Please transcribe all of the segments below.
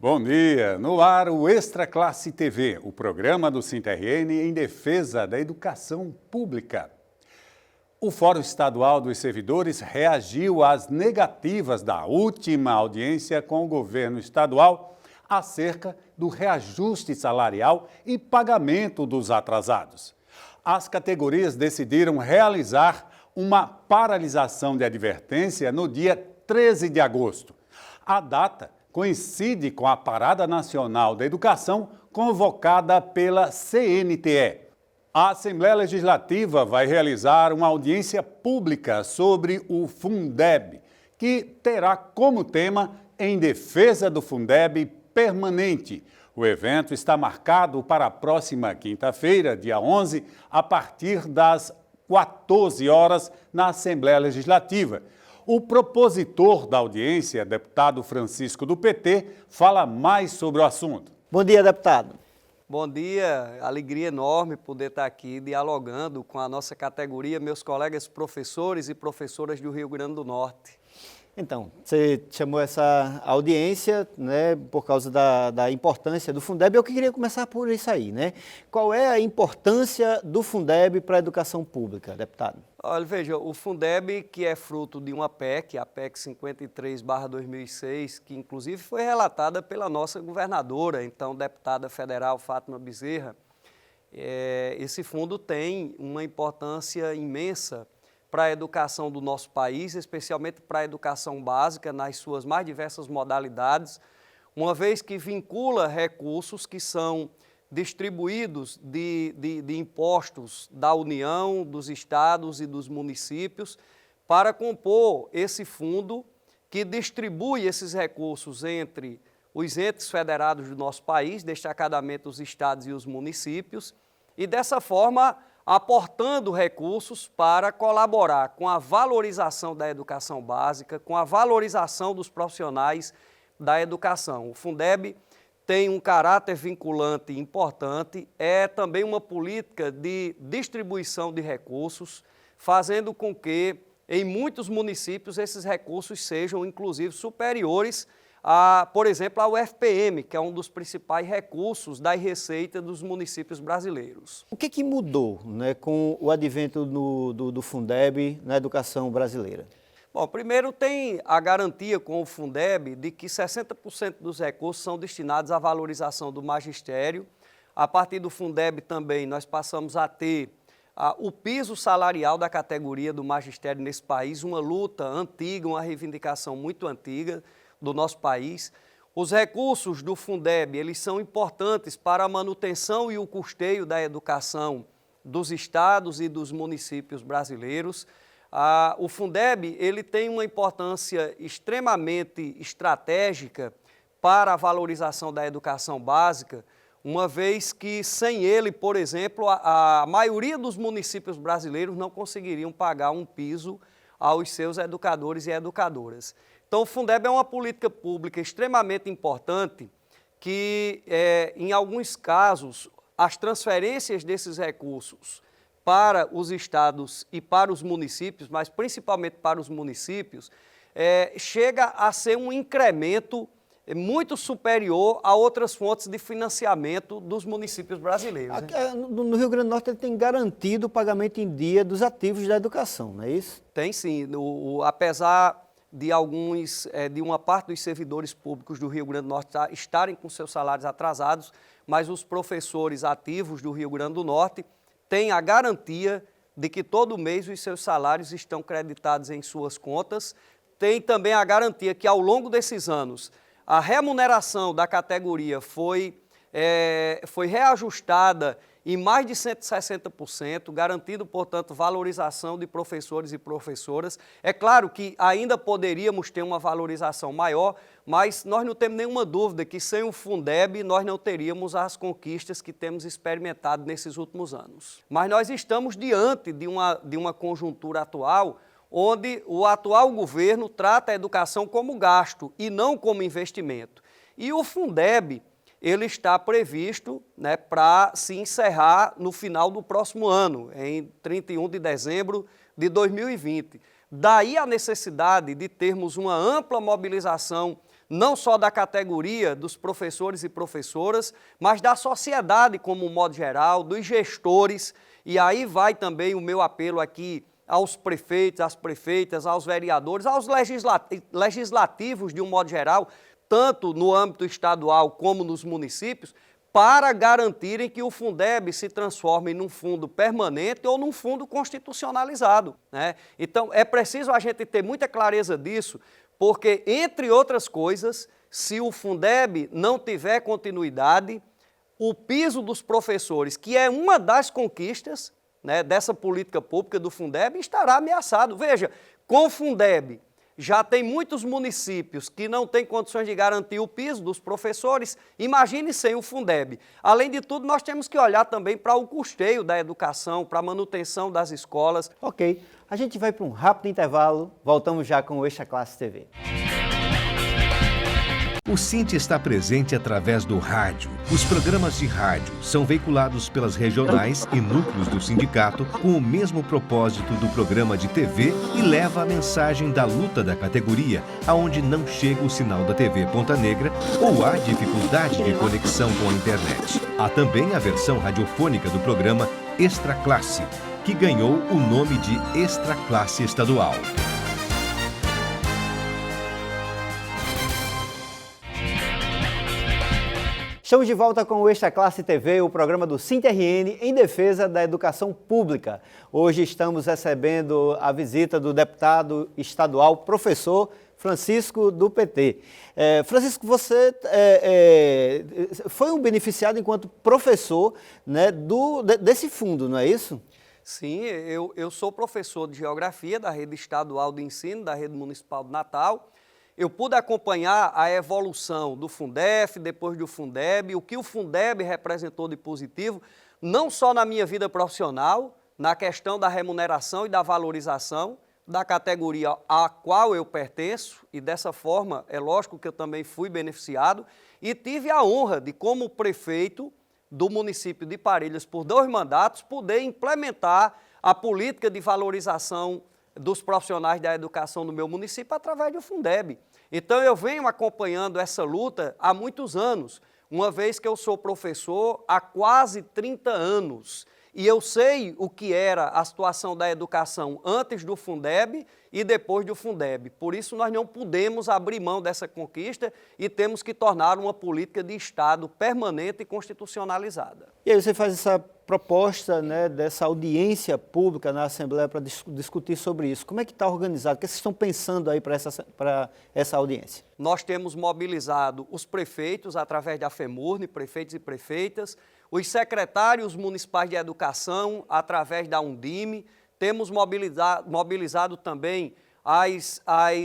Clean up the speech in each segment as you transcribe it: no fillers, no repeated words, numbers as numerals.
Bom dia! No ar, o Extra Classe TV, o programa do SINTRN em defesa da educação pública. O Fórum Estadual dos Servidores reagiu às negativas da última audiência com o governo estadual acerca do reajuste salarial e pagamento dos atrasados. As categorias decidiram realizar uma paralisação de advertência no dia 13 de agosto. A data coincide com a Parada Nacional da Educação convocada pela CNTE. A Assembleia Legislativa vai realizar uma audiência pública sobre o Fundeb, que terá como tema Em Defesa do Fundeb Permanente. O evento está marcado para a próxima quinta-feira, dia 11, a partir das 14 horas, na Assembleia Legislativa. O propositor da audiência, deputado Francisco do PT, fala mais sobre o assunto. Bom dia, deputado. Bom dia, alegria enorme poder estar aqui dialogando com a nossa categoria, meus colegas professores e professoras do Rio Grande do Norte. Então, você chamou essa audiência, né, por causa da importância do Fundeb. Eu queria começar por isso aí, né? Qual é a importância do Fundeb para a educação pública, deputado? Olha, veja, o Fundeb, que é fruto de uma PEC, a PEC 53/2006, que inclusive foi relatada pela nossa governadora, então deputada federal Fátima Bezerra, esse fundo tem uma importância imensa para a educação do nosso país, especialmente para a educação básica, nas suas mais diversas modalidades, uma vez que vincula recursos que são distribuídos de impostos da União, dos estados e dos municípios, para compor esse fundo que distribui esses recursos entre os entes federados do nosso país, destacadamente os estados e os municípios, e dessa forma aportando recursos para colaborar com a valorização da educação básica, com a valorização dos profissionais da educação. O Fundeb tem um caráter vinculante importante, é também uma política de distribuição de recursos, fazendo com que, em muitos municípios, esses recursos sejam, inclusive, superiores por exemplo, ao FPM, que é um dos principais recursos da receita dos municípios brasileiros. O que mudou, né, com o advento do Fundeb na educação brasileira? Bom, primeiro tem a garantia com o Fundeb de que 60% dos recursos são destinados à valorização do magistério. A partir do Fundeb também nós passamos a ter o piso salarial da categoria do magistério nesse país, uma luta antiga, uma reivindicação muito antiga do nosso país. Os recursos do Fundeb, eles são importantes para a manutenção e o custeio da educação dos estados e dos municípios brasileiros. O Fundeb, ele tem uma importância extremamente estratégica para a valorização da educação básica, uma vez que sem ele, por exemplo, a maioria dos municípios brasileiros não conseguiriam pagar um piso aos seus educadores e educadoras. Então, o Fundeb é uma política pública extremamente importante que, em alguns casos, as transferências desses recursos para os estados e para os municípios, mas principalmente para os municípios, chega a ser um incremento muito superior a outras fontes de financiamento dos municípios brasileiros. Né? No Rio Grande do Norte ele tem garantido o pagamento em dia dos ativos da educação, não é isso? Tem sim, apesar de uma parte dos servidores públicos do Rio Grande do Norte estarem com seus salários atrasados, mas os professores ativos do Rio Grande do Norte têm a garantia de que todo mês os seus salários estão creditados em suas contas. Tem também a garantia que ao longo desses anos a remuneração da categoria foi reajustada em mais de 160%, garantindo, portanto, valorização de professores e professoras. É claro que ainda poderíamos ter uma valorização maior, mas nós não temos nenhuma dúvida que sem o Fundeb nós não teríamos as conquistas que temos experimentado nesses últimos anos. Mas nós estamos diante de uma conjuntura atual onde o atual governo trata a educação como gasto e não como investimento. E o Fundeb, ele está previsto, né, para se encerrar no final do próximo ano, em 31 de dezembro de 2020. Daí a necessidade de termos uma ampla mobilização, não só da categoria dos professores e professoras, mas da sociedade como um modo geral, dos gestores, e aí vai também o meu apelo aqui aos prefeitos, às prefeitas, aos vereadores, aos legislativos de um modo geral, tanto no âmbito estadual como nos municípios, para garantirem que o Fundeb se transforme num fundo permanente ou num fundo constitucionalizado, né? Então, é preciso a gente ter muita clareza disso, porque, entre outras coisas, se o Fundeb não tiver continuidade, o piso dos professores, que é uma das conquistas, né, dessa política pública do Fundeb, estará ameaçado. Veja, com o Fundeb, já tem muitos municípios que não têm condições de garantir o piso dos professores, imagine sem o Fundeb. Além de tudo, nós temos que olhar também para o custeio da educação, para a manutenção das escolas. Ok, a gente vai para um rápido intervalo, voltamos já com o Extra Classe TV. O Sinte está presente através do rádio. Os programas de rádio são veiculados pelas regionais e núcleos do sindicato com o mesmo propósito do programa de TV e leva a mensagem da luta da categoria aonde não chega o sinal da TV Ponta Negra ou há dificuldade de conexão com a internet. Há também a versão radiofônica do programa Extra Classe, que ganhou o nome de Extra Classe Estadual. Estamos de volta com o Extra Classe TV, o programa do SINT-RN em defesa da educação pública. Hoje estamos recebendo a visita do deputado estadual, professor Francisco, do PT. Francisco, você foi um beneficiado enquanto professor, né, desse fundo, não é isso? Sim, eu sou professor de Geografia da Rede Estadual de Ensino, da Rede Municipal de Natal. Eu pude acompanhar a evolução do Fundef, depois do Fundeb, o que o Fundeb representou de positivo, não só na minha vida profissional, na questão da remuneração e da valorização da categoria a qual eu pertenço, e dessa forma, é lógico que eu também fui beneficiado, e tive a honra de, como prefeito do município de Parelhas, por 2 mandatos, poder implementar a política de valorização dos profissionais da educação no meu município através do Fundeb. Então, eu venho acompanhando essa luta há muitos anos, uma vez que eu sou professor há quase 30 anos. E eu sei o que era a situação da educação antes do Fundeb e depois do Fundeb. Por isso, nós não podemos abrir mão dessa conquista e temos que tornar uma política de Estado permanente e constitucionalizada. E aí você faz essa proposta, né, dessa audiência pública na Assembleia para discutir sobre isso. Como é que está organizado? O que vocês estão pensando aí para essa audiência? Nós temos mobilizado os prefeitos através da FEMURNE, prefeitos e prefeitas, os secretários municipais de educação através da Undime, temos mobilizado também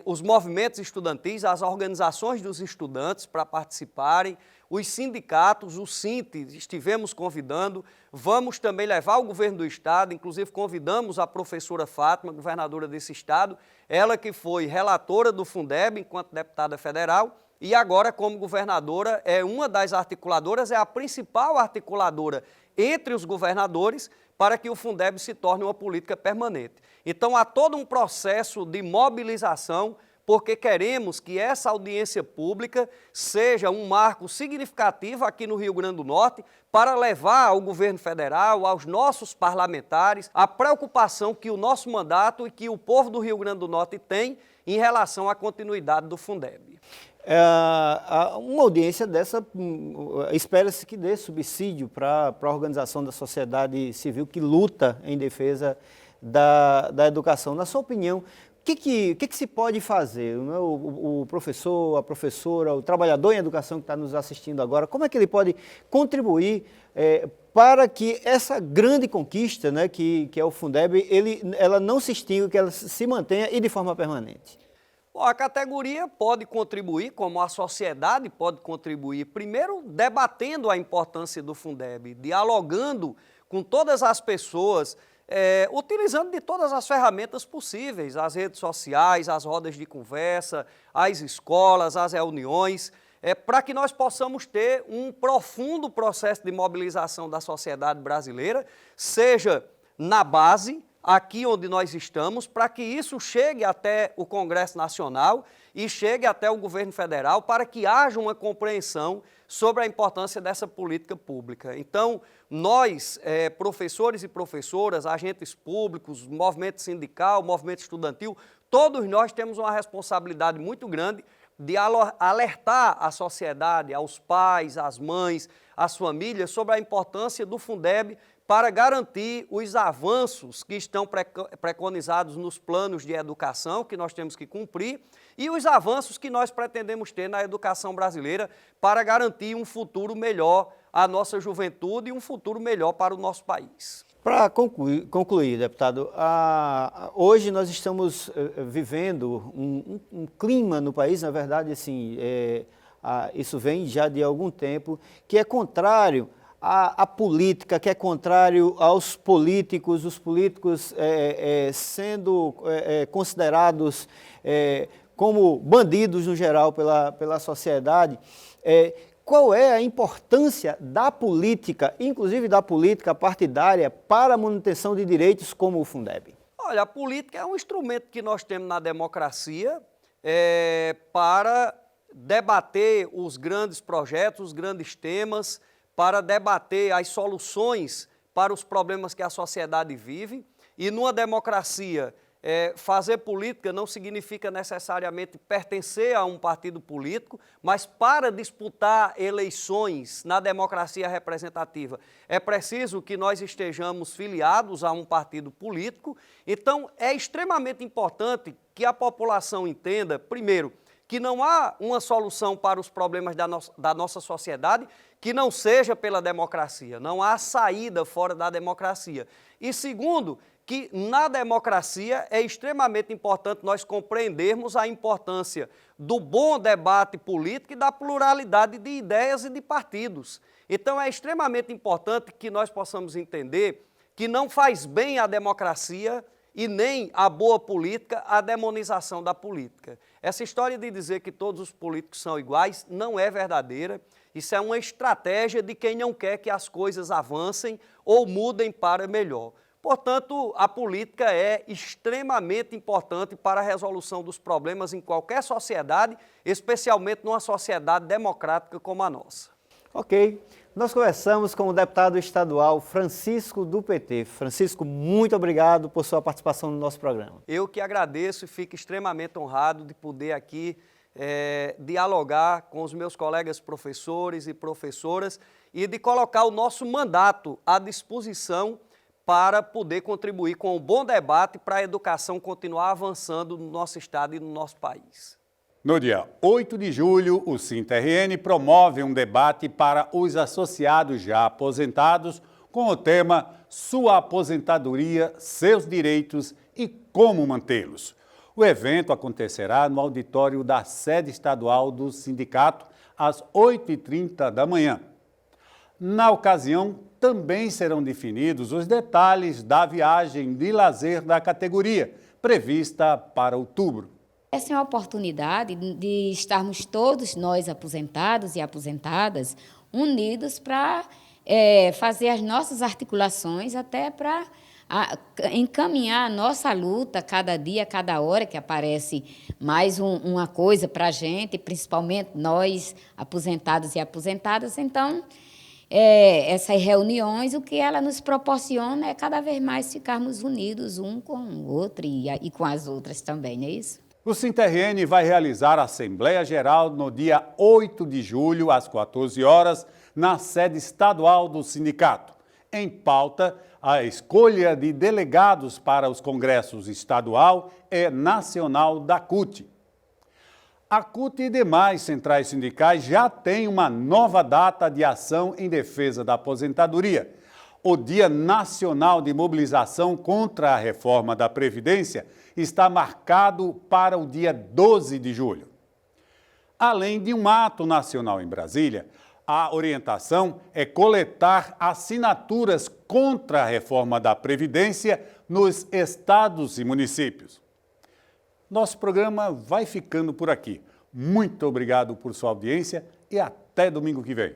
os movimentos estudantis, as organizações dos estudantes para participarem, os sindicatos, o SINT, estivemos convidando, vamos também levar ao governo do estado, inclusive convidamos a professora Fátima, governadora desse estado, ela que foi relatora do Fundeb enquanto deputada federal, e agora, como governadora, é uma das articuladoras, é a principal articuladora entre os governadores para que o Fundeb se torne uma política permanente. Então, há todo um processo de mobilização, porque queremos que essa audiência pública seja um marco significativo aqui no Rio Grande do Norte para levar ao governo federal, aos nossos parlamentares, a preocupação que o nosso mandato e que o povo do Rio Grande do Norte tem em relação à continuidade do Fundeb. Uma audiência dessa, espera-se que dê subsídio para a organização da sociedade civil que luta em defesa da educação. Na sua opinião, o que se pode fazer? O professor, a professora, o trabalhador em educação que está nos assistindo agora, como é que ele pode contribuir para que essa grande conquista, né, que é o Fundeb, ela não se extinga, que ela se mantenha e de forma permanente? Bom, a categoria pode contribuir, como a sociedade pode contribuir, primeiro debatendo a importância do Fundeb, dialogando com todas as pessoas, utilizando de todas as ferramentas possíveis, as redes sociais, as rodas de conversa, as escolas, as reuniões, para que nós possamos ter um profundo processo de mobilização da sociedade brasileira, seja na base, aqui onde nós estamos, para que isso chegue até o Congresso Nacional e chegue até o governo federal, para que haja uma compreensão sobre a importância dessa política pública. Então, nós, professores e professoras, agentes públicos, movimento sindical, movimento estudantil, todos nós temos uma responsabilidade muito grande de alertar a sociedade, aos pais, às mães, às famílias, sobre a importância do Fundeb para garantir os avanços que estão preconizados nos planos de educação que nós temos que cumprir e os avanços que nós pretendemos ter na educação brasileira para garantir um futuro melhor à nossa juventude e um futuro melhor para o nosso país. Para concluir, deputado, hoje nós estamos vivendo um clima no país, na verdade, assim, isso vem já de algum tempo, que é contrário à política, que é contrário aos políticos, os políticos sendo considerados como bandidos no geral pela sociedade. Qual é a importância da política, inclusive da política partidária, para a manutenção de direitos como o Fundeb? Olha, a política é um instrumento que nós temos na democracia para debater os grandes projetos, os grandes temas, para debater as soluções para os problemas que a sociedade vive. E numa democracia, fazer política não significa necessariamente pertencer a um partido político, mas para disputar eleições na democracia representativa é preciso que nós estejamos filiados a um partido político. Então, é extremamente importante que a população entenda, primeiro, que não há uma solução para os problemas da nossa sociedade que não seja pela democracia, não há saída fora da democracia. E segundo, que na democracia é extremamente importante nós compreendermos a importância do bom debate político e da pluralidade de ideias e de partidos. Então é extremamente importante que nós possamos entender que não faz bem à democracia e nem a boa política a demonização da política. Essa história de dizer que todos os políticos são iguais não é verdadeira. Isso é uma estratégia de quem não quer que as coisas avancem ou mudem para melhor. Portanto, a política é extremamente importante para a resolução dos problemas em qualquer sociedade, especialmente numa sociedade democrática como a nossa. Ok. Nós conversamos com o deputado estadual Francisco do PT. Francisco, muito obrigado por sua participação no nosso programa. Eu que agradeço e fico extremamente honrado de poder aqui dialogar com os meus colegas professores e professoras e de colocar o nosso mandato à disposição para poder contribuir com um bom debate para a educação continuar avançando no nosso estado e no nosso país. No dia 8 de julho, o SINTRN promove um debate para os associados já aposentados com o tema Sua aposentadoria, seus direitos e como mantê-los. O evento acontecerá no auditório da sede estadual do sindicato às 8h30 da manhã. Na ocasião, também serão definidos os detalhes da viagem de lazer da categoria, prevista para outubro. Essa é uma oportunidade de estarmos todos nós aposentados e aposentadas unidos para fazer as nossas articulações até para encaminhar a nossa luta cada dia, cada hora que aparece mais uma coisa para a gente, principalmente nós aposentados e aposentadas. Então, essas reuniões, o que ela nos proporciona é cada vez mais ficarmos unidos um com o outro e com as outras também, não é isso? O SINTRN vai realizar a Assembleia Geral no dia 8 de julho, às 14 horas, na sede estadual do sindicato. Em pauta, a escolha de delegados para os congressos estadual e nacional da CUT. A CUT e demais centrais sindicais já têm uma nova data de ação em defesa da aposentadoria. O Dia Nacional de Mobilização contra a Reforma da Previdência está marcado para o dia 12 de julho. Além de um ato nacional em Brasília, a orientação é coletar assinaturas contra a reforma da Previdência nos estados e municípios. Nosso programa vai ficando por aqui. Muito obrigado por sua audiência e até domingo que vem.